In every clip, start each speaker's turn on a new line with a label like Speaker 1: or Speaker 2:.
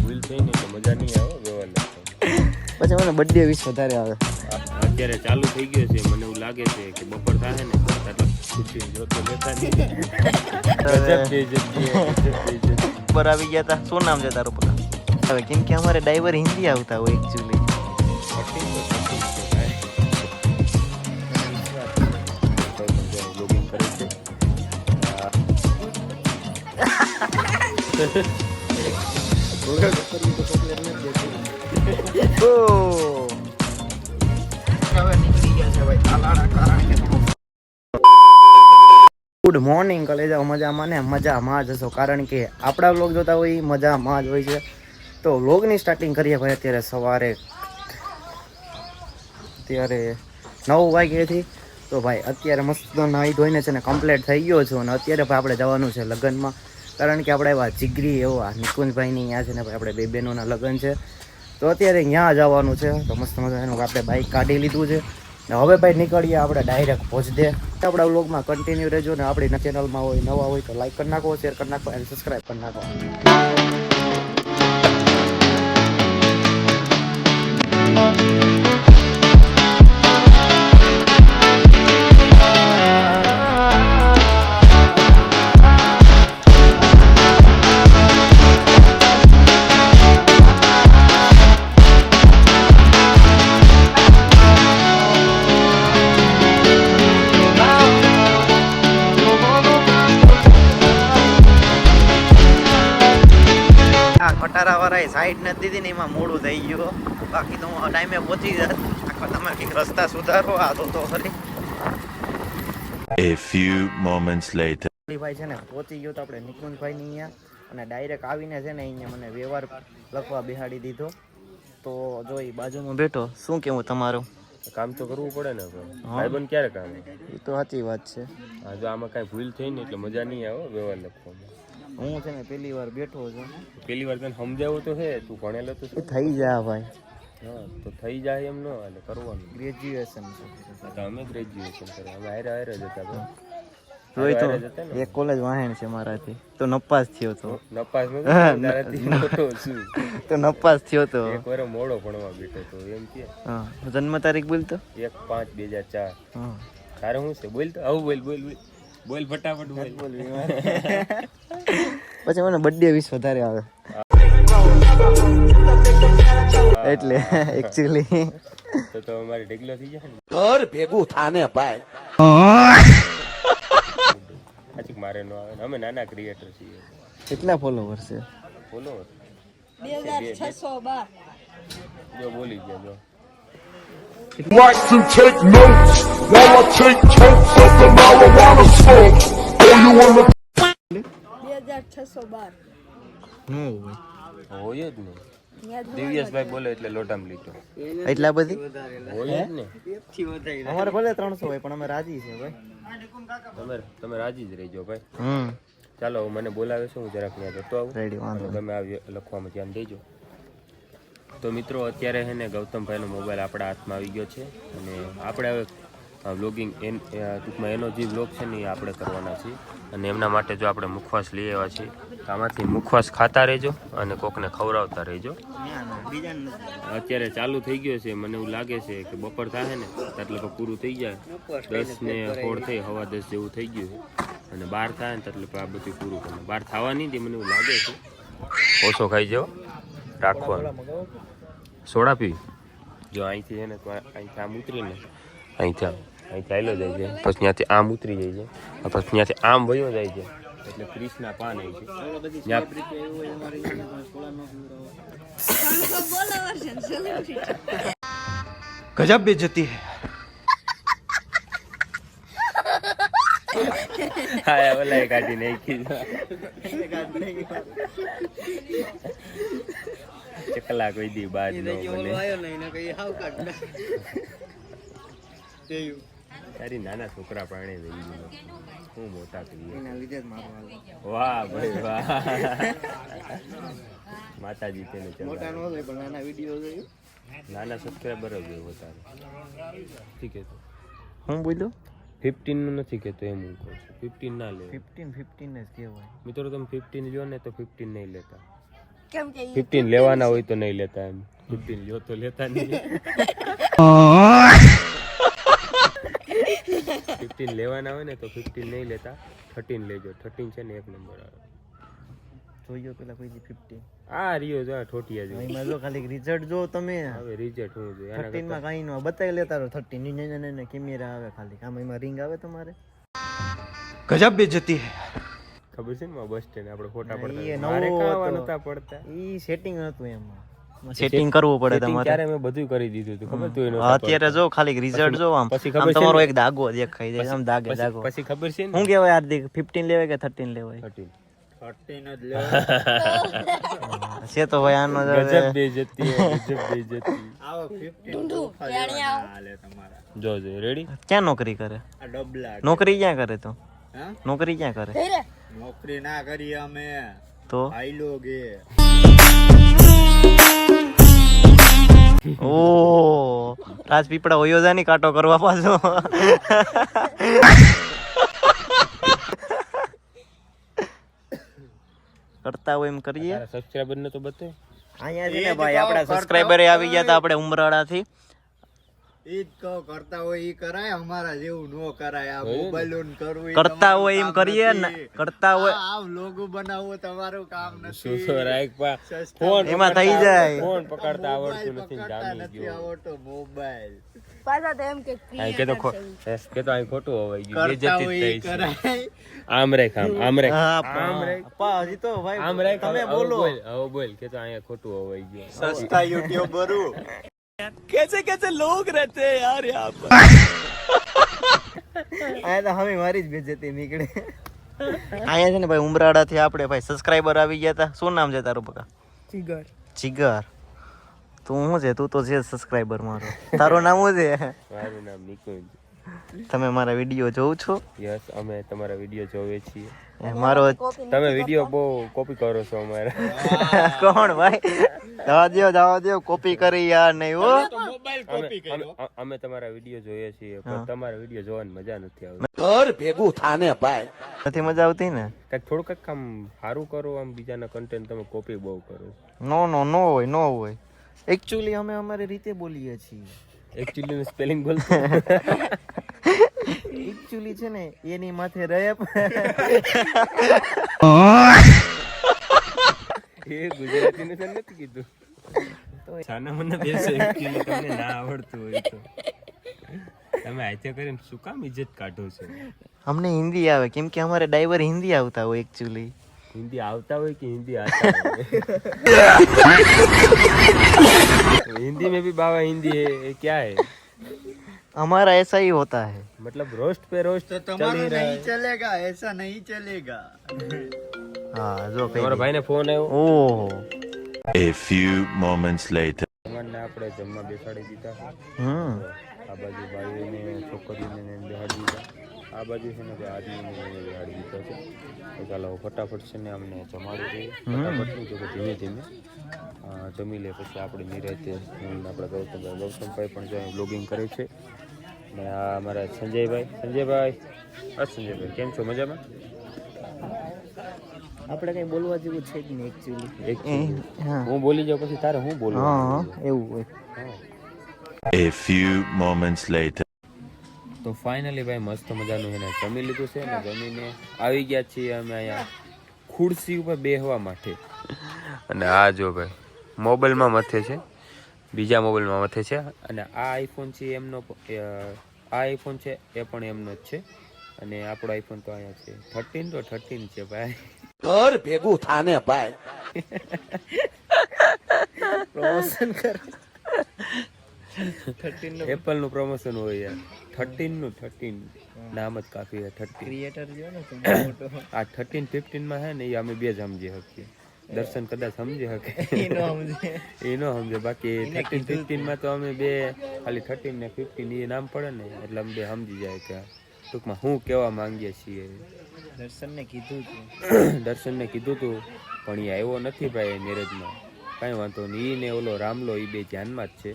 Speaker 1: ભૂલ થઈ ને તો મજા નહીં આવે વ્યવહાર
Speaker 2: પછી મને બર્થડે વિશ વધારે આવે.
Speaker 1: અત્યારે ચાલુ થઈ ગયો છે, મને એવું લાગે છે કે બપોર થાય ને એટલે ખુશી જોતો લેતા
Speaker 2: ઉપર આવી ગયા હતા. શું નામ છે તારું પકા? હવે કેમ કે અમારે ડ્રાઈવર હિન્દી આવતા હોય એકચ્યુઅલી. ગુડ મોર્નિંગ કલેજા, મજામાં ને મજામાં જ હશો, કારણ કે આપણા વ્લોગ જોતા હોય મજામાં જ હોય છે. તો વ્લોગની સ્ટાર્ટિંગ કરીએ ભાઈ અત્યારે સવારે 9 વાગ્યાથી. તો ભાઈ અત્યારે મસ્ત નાહી ધોઈને છે ને કમ્પ્લીટ થઈ ગયો છું, અને અત્યારે ભાઈ આપણે જવાનું છે લગ્નમાં, કારણ કે આપણે એવા જીગરી એવા નિકુંજભાઈની અહીંયા છે ને ભાઈ આપણે બે બહેનોના લગ્ન છે. તો અત્યારે ત્યાં જવાનું છે. તો મસ્ત મજાનું આપણે બાઇક કાઢી લીધું છે ને હવે ભાઈ નીકળીએ આપણે ડાયરેક્ટ પહોંચદે. આપણા વ્લોગમાં કન્ટિન્યુ રહેજો ને આપણી ચેનલમાં હોય નવા હોય તો લાઈક કરી નાખો, શેર કરી નાખો અને સબસ્ક્રાઈબ કરી નાખો. કટારાવાળાએ સાઈડ નથી દીધી ને એમાં મોડું થઈ ગયું. બાકી તો હું ટાઈમે પહોંચી જાત. તમે કંઈક રસ્તા સુધારો. આ તો ખરી.
Speaker 3: A few moments later.
Speaker 2: ભાઈ છે ને પહોંચી ગયો તો આપણે નિકુંજભાઈની અહીંયા, અને ડાયરેક્ટ આવીને છે ને અહીંયા મને વ્યવહાર લખવા બેહાડી દીધો. તો જો એ બાજુમાં બેઠો. શું કેવું તમારું?
Speaker 1: કામ તો કરવું પડે ને ભાઈબંધ ક્યારે કામ?
Speaker 2: એ તો સાચી વાત છે.
Speaker 1: હા, જો આમાં કાંઈ ભૂલ થઈ ને એટલે મજા નહીં આવે વ્યવહાર લખવામાં.
Speaker 2: હું છે ને પહેલી વાર બેઠો છું.
Speaker 1: પેલી વાર તને સમજાવું તો હે, તું ભણેલો તો છે.
Speaker 2: થઈ જાય ભાઈ.
Speaker 1: હા, તો થઈ જાય એમ ન હાલે, કરવાનું.
Speaker 2: ગ્રેજ્યુએશન છે.
Speaker 1: તો અમે ગ્રેજ્યુએશન કર્યા, અમે હારે જ હતા ભાઈ.
Speaker 2: જોઈ તો એક કોલેજ વાહેણ છે મારાથી, તો નપાસ થયો તો.
Speaker 1: નપાસ
Speaker 2: તો નપાસ થયો તો.
Speaker 1: એક વાર મોડો ભણવા બેઠો તો એમ કે.
Speaker 2: હા, જન્મ તારીખ બોલ તો.
Speaker 1: 1/5/2004.
Speaker 2: હા,
Speaker 1: તારે શું છે? બોલ તો. આવું બોલ બોલ બોલ બોલ ફટાફટ બોલ.
Speaker 2: પછી મને બર્થડે વિશ વધારે આવે એટલે એકચ્યુઅલી
Speaker 1: તો અમારી ઢગલો થઈ જાય ને
Speaker 4: ઘર ભેગું થાને ભાઈ.
Speaker 1: આચિક મારે નો આવે. અમે નાના ક્રિએટર છીએ.
Speaker 2: કેટલા ફોલોવર છે?
Speaker 1: ફોલોવર
Speaker 5: 2612.
Speaker 1: જો બોલી ગયા જો.
Speaker 6: Wax and take notes while I take totes of the marijuana smoke. Oh, you wanna
Speaker 5: 2612.
Speaker 1: હોય જ ને. દિવ્યેશભાઈ બોલે એટલે લોટામ લીટો.
Speaker 2: એટલા બધી
Speaker 1: હોય જ ને.
Speaker 2: અમારે ભલે 300 હોય પણ અમે રાજી છે ભાઈ.
Speaker 1: તમે રાજી જ રહેજો ભાઈ. ચાલો મને બોલાવે છે, હું જરાક ત્યાં જતો આવું.
Speaker 2: રેડી, વાંધો નહીં.
Speaker 1: તમે લખવામાં ધ્યાન દેજો. તો મિત્રો અત્યારે છે ને ગૌતમભાઈનો મોબાઈલ આપણા હાથમાં આવી ગયો છે, અને આપણે હવે વ્લોગિંગ ટૂંકમાં એનો જે વ્લોગ છે ને એ આપણે કરવાના છીએ. અને એમના માટે જો આપણે મુખવાસ લઈ આવ્યા છીએ, તો આમાંથી મુખવાસ ખાતા રહેજો અને કોકને ખવડાવતા રહેજો. અત્યારે ચાલુ થઈ ગયો છે, મને એવું લાગે છે કે બપોર થાય ને એટલે પૂરું થઈ જાય. 10 ને 16 થઈ, 10:15 જેવું થઈ ગયું છે, અને 12 થાય ને એટલે આ બધું પૂરું કરે. 12 થવા નહીં દે, મને એવું લાગે છે. ઓછો ખાઈ જાઓ, રાખવાનું. સોડા પી જો અહીંથી છે ને, તો અહીંથી આમ ઉતરીને અહીંથી હાલો જાય છે, પછી ત્યાંથી આમ ઉતરી જાય છે, પછી ત્યાંથી આમ વયો જાય છે, એટલે 30 ના પાન આવી છે.
Speaker 4: ગજબ બેइज्जती है.
Speaker 1: હા, ઓલા કાઢી નાખી ચકલા કોઈ દી બાદ ન બને. તારી નાના છોકરા પ્રાણે લઈ ગયો, હું મોટા કરીએ. વાહ ભાઈ વાહ. માતાજી તેને નાના સબસ્ક્રાઈબર જ હોય તારે. ઠીક છે.
Speaker 2: હું બોલ્યો
Speaker 1: 15 નું નથી કહેતો, એમ હું કહું છું. 15 ના લે.
Speaker 2: 15 જ કહેવાય.
Speaker 1: મિત્રો તમે 15 લ્યો ને તો 15 નહીં લેતા.
Speaker 5: કેમ કે
Speaker 1: 15 લેવાના હોય તો નહીં લેતા એમ 15 લ્યો તો લેતા નહીં 15 લેવાના હોય ને તો 15 નહીં લેતા 13 લેજો 13 છે ને એક નંબર આવે
Speaker 2: જોયો પેલા કોઈ 15
Speaker 1: આ રિયો જો ઠોટિયા જો
Speaker 2: એમાં જો ખાલી રિઝલ્ટ જો તમે
Speaker 1: હવે રિઝલ્ટ હું જો એના
Speaker 2: 13 માં કાઈ ન બતાવી લેતા રહો 13 ને કેમેરા આવે ખાલી આમ એમાં રિંગ આવે તમારે
Speaker 4: गजब बेइज्जती है
Speaker 1: ખબર છે ને બસ સ્ટેન્ડ આપણે ફોટા
Speaker 2: ઈ
Speaker 1: પડતા
Speaker 2: નવો
Speaker 1: મારે ખાવા
Speaker 2: હતો.
Speaker 1: નતા પડતા
Speaker 2: ઈ સેટિંગ હતું એમાં સેટિંગ કરવું પડે
Speaker 1: Setting
Speaker 2: તમારે
Speaker 1: ત્યારે મેં બધું કરી દીધું હતું ખબર તું એનો
Speaker 2: અત્યારે જો ખાલી રિઝલ્ટ જો આમ
Speaker 1: પછી
Speaker 2: આમ
Speaker 1: ખબર છે
Speaker 2: તમારો
Speaker 1: ને?
Speaker 2: એક દાગો દેખાઈ જાય આમ દાગે દાગો
Speaker 1: પછી ખબર છે ને
Speaker 2: શું કહેવાય હાર્દિક 15 લેવાય કે 13 લેવાય
Speaker 1: 13
Speaker 2: છે તો ભાઈ આનો જ
Speaker 1: ગજબ બેઇજ્જતી હે ગજબ બેઇજ્જતી
Speaker 5: ઢૂંઢું રેણી આવ
Speaker 1: જો જો રેડી
Speaker 2: ક્યાં નોકરી કરે નોકરી ક્યાં કરે તો નોકરી ક્યાં કરે
Speaker 5: ધીરે
Speaker 7: નોકરી ના કરી અમે
Speaker 2: તો
Speaker 7: આઈલો ગે
Speaker 2: ઓ રાજપીપળા હોયો જાની કાટો કરવા પાછો કરતા હોય એમ કરીએ
Speaker 1: તારા સબસ્ક્રાઇબર ને તો બતાય
Speaker 2: અહીંયા છે ને ભાઈ આપણા સબસ્ક્રાઇબરે આવી ગયા હતા આપણે ઉમરાળા થી
Speaker 7: ઈ જ કહો કરતા હોય ઈ કરાય અમારા જેવું નો કરાય આ મોબાઈલ ઓન કરવું ઈ
Speaker 2: કરતા
Speaker 7: તમારું
Speaker 2: હોય એમ
Speaker 7: કામ
Speaker 2: કરીએ ને
Speaker 7: નથી.
Speaker 2: કરતા હોય
Speaker 7: આ લોગો બનાવવો તમારું કામ
Speaker 1: શું
Speaker 7: નથી
Speaker 1: શું રાઈક પા ફોન
Speaker 2: એમાં થઈ જાય
Speaker 1: ફોન પકડતા આવડતું નથી
Speaker 7: પકડતા
Speaker 1: જામી
Speaker 7: નથી
Speaker 1: ગયો
Speaker 7: આવડતો મોબાઈલ
Speaker 5: પાછા તો એમ કે
Speaker 1: આ કે તો કે તો આ ખોટું હોવાઈ ગયું
Speaker 7: કરતા
Speaker 1: બેઇજ્જતી
Speaker 7: હોય
Speaker 1: જ
Speaker 7: ઈ
Speaker 1: થઈ છે
Speaker 7: કરાય
Speaker 1: આમ રેખ આમ રેખ
Speaker 2: હા
Speaker 1: આમ રેખ
Speaker 2: પા હજી તો ભાઈ
Speaker 1: આમ રેખ
Speaker 2: તમે
Speaker 1: હવે
Speaker 2: બોલો
Speaker 1: બોલ હવે બોલ કે તો અહીંયા ખોટું હોવાઈ ગયું
Speaker 7: સસ્તા યુટ્યુબરો
Speaker 4: कैसे कैसे लोग रहते हैं यार यहाँ पर
Speaker 2: અહીંયા તો હવે મારી જ બેજતી નીકળે અહીંયા છે ને ભાઈ ઉમરાળા થી આપણે ભાઈ સબસ્ક્રાઇબર આવી ગયા હતા શું નામ છે તારું બકા જીગર જીગર તું શું છે તું તો છે સબસ્ક્રાઇબર મારો તારું નામ શું છે
Speaker 1: મારું નામ નિકુંજ
Speaker 2: તમે મારા વિડીયો જોવ છો
Speaker 1: યસ અમે તમારા વિડીયો જોઈએ છીએ
Speaker 2: મારો
Speaker 1: તમે વિડીયો બહુ કોપી કરો છો અમારા
Speaker 2: કોણ ભાઈ જવા દો કોપી કરી યાર નહીં હો
Speaker 1: અમે તમારા વિડીયો જોઈએ છીએ પણ તમારા વિડીયો જોવાની મજા નથી આવતી
Speaker 4: घर भेगू थाने पाए
Speaker 2: નથી મજા આવતી ને
Speaker 1: કંઈક થોડું કંઈક આમ સારું કરો આમ બીજાના કન્ટેન્ટ તમે કોપી બહુ કરો
Speaker 2: નો હોય એકચ્યુઅલી અમે અમારી રીતે બોલીએ છીએ
Speaker 1: એકચ્યુઅલી સ્પેલિંગ બોલતો
Speaker 2: એકચ્યુઅલી છે ને એની માથે રેપ
Speaker 1: એ ગુજરાતી ને નથી કીધું તો છાના મને બેસો એકચ્યુઅલી તમને ના આવડતું હોય તો તમે આતે કરીને શું કામ ઇજ્જત કાઢો છો
Speaker 2: અમને હિન્દી આવે કેમ કે અમારે ડ્રાઈવર હિન્દી આવતા હોય એકચ્યુઅલી
Speaker 1: हिंदी आता हो कि हिंदी आता है हिंदी में भी बाबा हिंदी है ये क्या है
Speaker 2: हमारा ऐसा ही होता है
Speaker 1: मतलब रोस्ट पे रोस्ट
Speaker 7: तो
Speaker 1: चल
Speaker 7: तुम्हारा
Speaker 1: ही रहा
Speaker 7: नहीं
Speaker 1: है
Speaker 7: चलेगा ऐसा नहीं चलेगा
Speaker 2: हाँ जो
Speaker 1: તમારા ભાઈને ફોન આવ્યો
Speaker 2: ઓહો
Speaker 3: A few moments later.
Speaker 1: મને આપણે જમવા બેસાડી દીધા
Speaker 2: હમ
Speaker 1: આ બાજુ ભાઈને છોકરીને ને બેહાડી દીધા આ બાજુ છે ને આદમીને બેહાડી દીધો છે તો ચાલો ફટાફટ છે ને અમને જમાડી દઈએ ફટાફટ નહીં તો ધીમે ધીમે જમી લે પછી આપણે નિરાતે આપણા ગૌતમભાઈ પણ જો બ્લોગિંગ કરે છે ને આ અમારા સંજયભાઈ સંજયભાઈ કેમ છો મજામાં
Speaker 2: આપણે કઈ બોલવા જેવું છે જ નહીં એકચ્યુઅલી હા
Speaker 1: હું બોલી જાઉં પછી તારે હું બોલું
Speaker 2: હા એવું હોય
Speaker 3: A few moments later.
Speaker 1: તો ફાઇનલી ભાઈ મસ્ત મજાનું એને જમી લીધું છે ને જમીને આવી ગયા છીએ અમે અહીંયા ખુરશી ઉપર બેહવા માટે અને આ જો ભાઈ મોબાઈલમાં મથે છે બીજા મોબાઈલમાં મથે છે અને આ આઈફોન છે એમનો આ આઈફોન છે એ પણ એમનો જ છે અને આપણો આઈફોન તો અહીંયા છે 13 તો 13 છે ભાઈ
Speaker 4: घर भेगू थाने पाए
Speaker 2: પ્રમોશન કર
Speaker 1: એપલ નું પ્રમોશન હોય યાર 13 નું 13 નામ જ કાફી છે 13
Speaker 2: ક્રિએટર જો ને
Speaker 1: આ 13 15 માં હે ને એ અમે બે જ સમજી શકીએ દર્શન કદાચ સમજી શકે એ નો સમજે બાકી 13 15 માં તો અમે બે ખાલી 13 ને 15 એ નામ પડે ને એટલે અમે બે સમજી જાય કે ટૂંકમાં હું કહેવા માંગીએ છીએ દર્શનને કીધું તું પણ એ આવ્યો નથી ભાઈ મેરેજમાં કાંઈ વાંધો નહીં ને ઓલો રામલો એ બે ધ્યાનમાં જ છે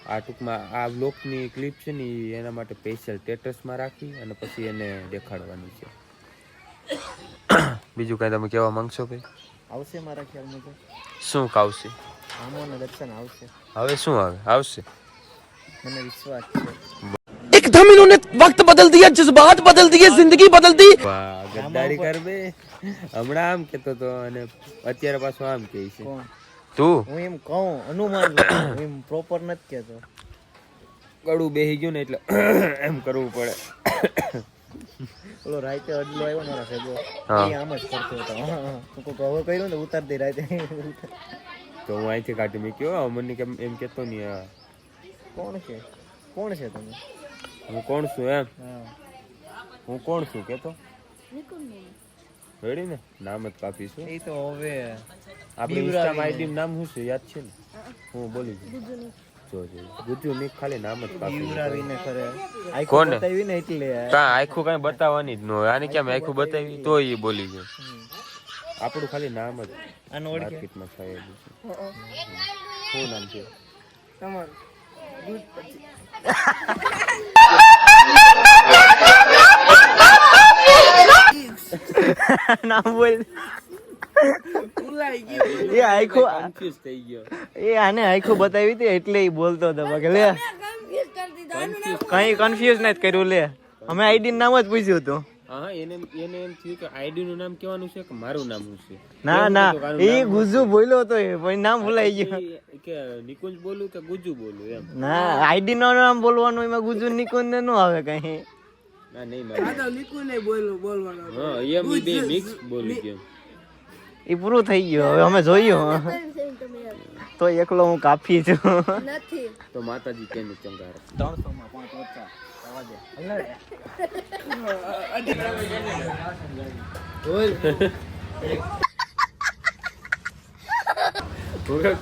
Speaker 1: આ ટૂંકમાં આ બ્લોગની ક્લિપ છે ને એના માટે સ્પેશિયલ સ્ટેટસમાં રાખી અને પછી એને દેખાડવાની છે બીજું કાંઈ તમે કહેવા માંગશો ભાઈ
Speaker 2: આવશે મારા ખ્યાલ મુજબ.
Speaker 1: શું કાવશે?
Speaker 2: રામોના દર્શન આવશે,
Speaker 1: હવે શું આવે? આવશે.
Speaker 2: મને વિશ્વાસ છે.
Speaker 4: एकदम इन्होंने वक्त बदल दिया, जज्बात बदल दिए, जिंदगी बदल दी।
Speaker 1: વાહ, ગદ્દારી કર બે. હમણાં આમ કેતો તો અને અત્યારે પાછું આમ કહે છે.
Speaker 2: કોણ?
Speaker 1: તું
Speaker 2: હું એમ કહું, અનુમાન લઉં. હું એમ પ્રોપર નથી કહેતો.
Speaker 1: ગળું બેહી ગયું ને એટલે એમ કરવું પડે.
Speaker 2: ઓલો રાતે અડલો આવ્યો મારા ભેગો,
Speaker 1: હા.
Speaker 2: એ આમ જ કરતો હતો. હા, હા. હું કહું હવે કર્યું ને ઉતાર દે રાતે.
Speaker 1: તો હું અહીંથી કાઢી મૂક્યો. મને કેમ એમ કેતો નહીં. હા.
Speaker 2: કોણ છે? કોણ છે તમે?
Speaker 1: હું કોણ છું એમ?
Speaker 2: હા.
Speaker 1: હું કોણ છું કેતો? રેડી ને નામ જ કાપી છું.
Speaker 2: એ તો હવે
Speaker 1: આપણી ઇન્સ્ટામાં આઈડી નામ શું છે યાદ છે ને? હું બોલી દઉં. જો ગુજુ નહીં, ખાલી નામ જ કાપી.
Speaker 2: બીવરાવીને કરે. આખું
Speaker 1: કોને?
Speaker 2: બતાવી ને એટલે
Speaker 1: કાં આખું કાંઈ બતાવવાની જ ન હોય. આને કેમ આખું બતાવી તો એ બોલી જાય. આપણું ખાલી નામ જ
Speaker 2: આનો ઓળખે.
Speaker 1: માર્કેટમાં થયેલું છે. શું નામ છે?
Speaker 2: નામ બોલ. એ આખું
Speaker 1: કન્ફ્યુઝ થઈ ગયો.
Speaker 2: એ આને આખું બતાવી હતી એટલે એ બોલતો હતો બાકી લે કઈ કન્ફ્યુઝ નથી કર્યું. લે અમે આઈડી નામ જ પૂછ્યું હતું.
Speaker 1: હા એને એમ થયું કે આઈડી નું નામ કહેવાનું છે કે મારું નામ શું છે.
Speaker 2: ના ના એ ગુજુ બોલ્યો હતો, એ પણ નામ ભૂલાઈ ગયું.
Speaker 1: કે નિકુંજ બોલું કે ગુજુ બોલું એમ.
Speaker 2: ના આઈડી નું નામ બોલવાનું, એમાં ગુજુ નિકુંજ ને નો આવે કઈ.
Speaker 1: ના નહીં મારે હા એમ ઈ બે મિક્સ બોલી ગયો.
Speaker 2: એ પૂરું થઈ ગયું. હવે અમે જોયું તો એકલો હું કાફી છું.
Speaker 5: નથી.
Speaker 1: તો માતાજી કેને ચંગારે.
Speaker 2: 300 માં 5 ઓછા આવા દે.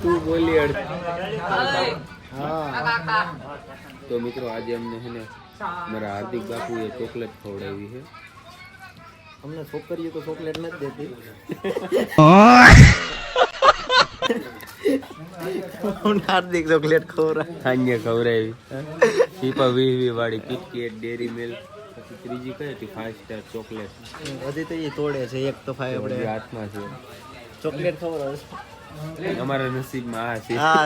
Speaker 1: તું બોલી અડ.
Speaker 2: હા
Speaker 1: તો મિત્રો આજે અમને છે ને મારા હાર્દિક બાપુએ ચોકલેટ ખવડાવી છે.
Speaker 2: અમને છોકરીઓ તો ચોકલેટ નથી દેતી. હાર્દિક ચોકલેટ ખવડાવે.
Speaker 1: સાંજે ખવડાવી. પીપા 20 વાળી કિટકેટ, ડેરી મિલ્ક, પછી ત્રીજી કઈ હતી 5 સ્ટાર ચોકલેટ.
Speaker 2: હજી તો એ તોડે છે. એક તો ફાય
Speaker 1: બધી
Speaker 2: આપણે
Speaker 1: હાથમાં છે.
Speaker 2: ચોકલેટ ખવડાવે.
Speaker 1: અમારા નસીબમાં આ છે.
Speaker 2: હા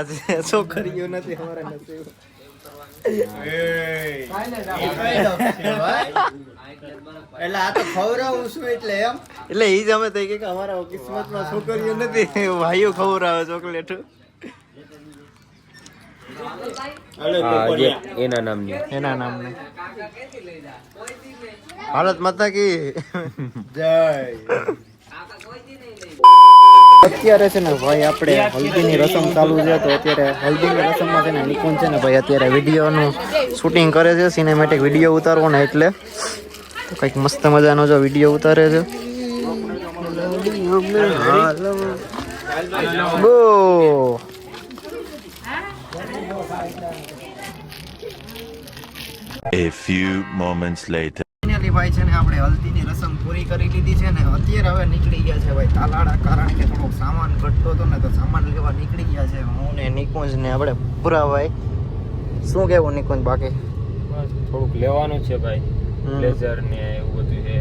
Speaker 2: છોકરીઓ નથી અમારા નસીબ.
Speaker 7: એટલે આ તો ખવડાવું છું એટલે એમ.
Speaker 2: એટલે ઈ જ અમે તો કે અમારા કિસ્મતમાં છોકરીઓ નથી, ભાઈઓ ખવડાવે ચોકલેટ.
Speaker 1: આ જે એના નામની.
Speaker 2: એના નામને ભારત માતા કી
Speaker 7: જય.
Speaker 2: અત્યારે છે ને ભાઈ આપણે હલ્દીની રસમ ચાલુ છે. તો અત્યારે હલ્દીની રસમમાં છે ને નિકુંજ છે ને ભાઈ અત્યારે વિડીયોનું શૂટિંગ કરે છે, સિનેમેટિક વિડીયો ઉતારવાનો. એટલે તો કંઈક મસ્ત મજાનો જો વિડીયો ઉતારે છે. બો
Speaker 3: A few moments later.
Speaker 2: Finally ભાઈ છે ને આપણે હલ્દીની રસમ પૂરી કરી લીધી છે ને અત્યારે હવે નીકળી ગયા છે ભાઈ તાલાડા. કારણ કે થોડોક સામાન ઘટતો હતો ને તો સામાન લેવા નીકળી ગયા છે હું ને નિકુંજ ને આપણે પૂરા ભાઈ. શું કહેવું નિકુંજ બાકી?
Speaker 1: થોડુંક લેવાનું છે ભાઈ. બ્લેઝર ને એવું બધું છે,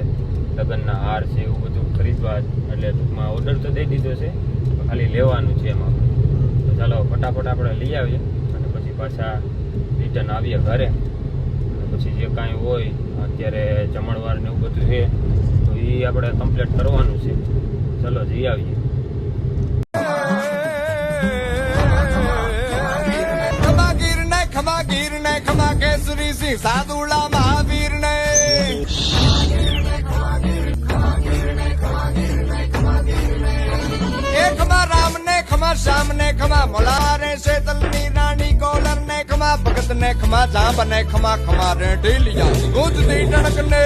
Speaker 1: લગ્નના હાર છે, એવું બધું ખરીદવા. એટલે ટૂંકમાં ઓર્ડર તો દઈ દીધો છે, ખાલી લેવાનું છે એમાં. તો ચાલો ફટાફટ આપણે લઈ આવીએ અને પછી પાછા રિટર્ન આવીએ ઘરે. પછી જે કાંઈ હોય અત્યારે જમણવાર ને એવું બધું છે તો એ આપણે કમ્પ્લીટ કરવાનું છે. ચલો જઈ આવીએ.
Speaker 4: ખમા ગીર ને ખમા કેસરી સિંહ સાદુડા મહાવીર ને ખમા રામ ને ખમા શ્યામ ને ખમા મોલારે શેતલની રાણી કોલર ને ખમા ભગત ને ખમા જાંબ ને ખમા ખમા રે ઢીલિયા ગુંજતી ટણક ને